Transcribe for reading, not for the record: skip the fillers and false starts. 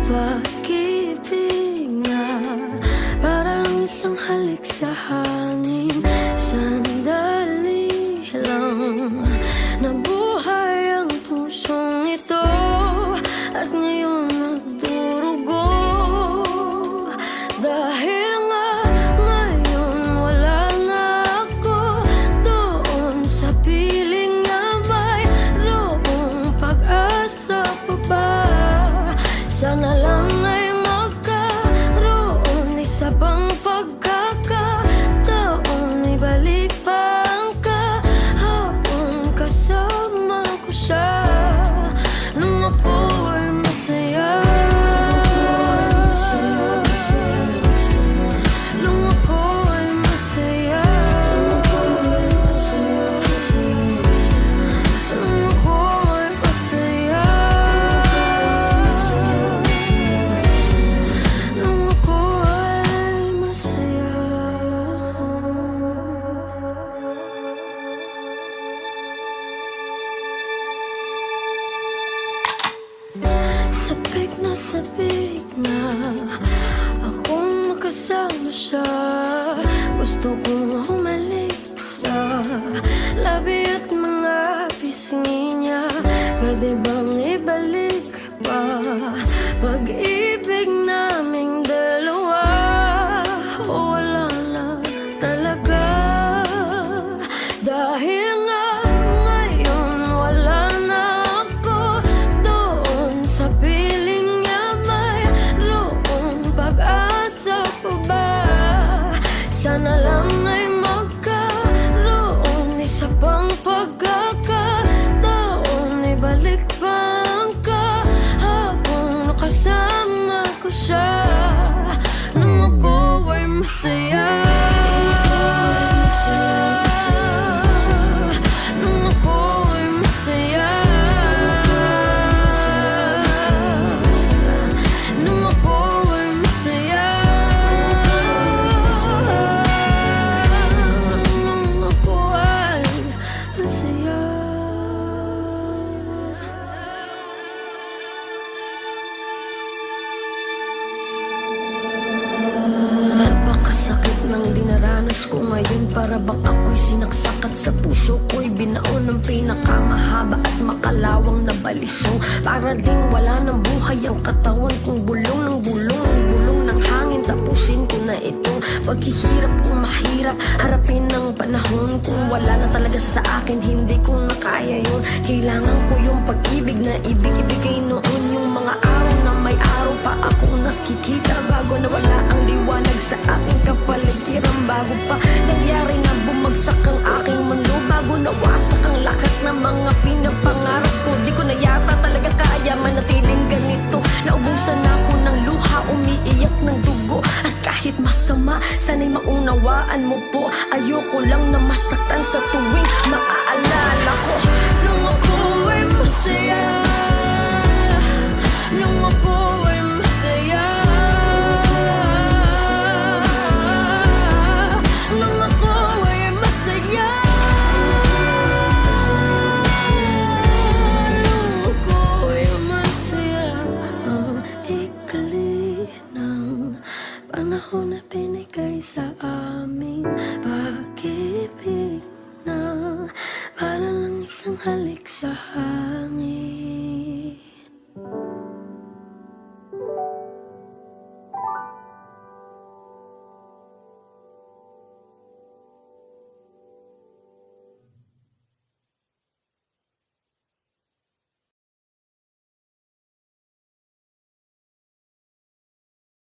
pag-ibig na para lang isang halik sa hangin. Sandali lang nabuhay ang pusong ito at ngayon nagdurugo. Dahil nga ngayon wala na ako doon sa piling na mayroong pag-asa pa ba. Sana lang ay magkaroon isa pang pagkakataon, ibalik pa ang kahapon kasama ko siya nung ako ay masaya. Nung ako ay masaya. Nung ako ay masaya. Nung ako ay masaya. Sabik na akong makasama siya. Gusto kong humalik sa labi at mga pisngi niya. Pwede bang ibalik pa pag-ibig naming dalawa? O wala na talaga? Dahil nga ngayon wala na ako doon sa piling niya, mayroong pag-asa pa ba. Sana lang ay magkaroon isa pang pagkakataon, ibalik pa ang kahapon kasama ko siya nung ako ay masaya. Nung ako ay masaya. Nung ako ay masaya. Nung ako ay masaya. Napakasakit ng dinaranas ko ngayon, para bang ako'y sinaksakat sa puso ko'y binaon ng pinakamahaba at makalawang na balisong. Para ding wala ng buhay ang katawan kong bulong ng bulong, ang bulong ng hangin. Tapusin ko na itong paghihirap kung mahirap harapin ng panahon. Kung wala na talaga sa akin, hindi ko na kaya yun. Kailangan ko yung pag-ibig na ibig-ibigay noon, yung mga araw na may araw pa akong nakikita bago nawala ang liwanag sa aking kapaligiran. Bago pa nangyari na bumagsak ang aking mundo, bago nawasak ang lahat ng mga pinapangarap ko. Di ko na yata talaga kaya manatiling ganito. Naubusan ako ng luha, umiiyak ng dugo. At kahit masama, sana'y maunawaan mo po. Ayoko lang na masaktan sa tuwing maaalala ko nung ako ay masaya. Nung ako ay masaya. Nung ako ay masaya. Nung ako ay masaya. Ang ikli ng panahon na binigay sa amin, pag-ibig na para lang isang halik sa hangin.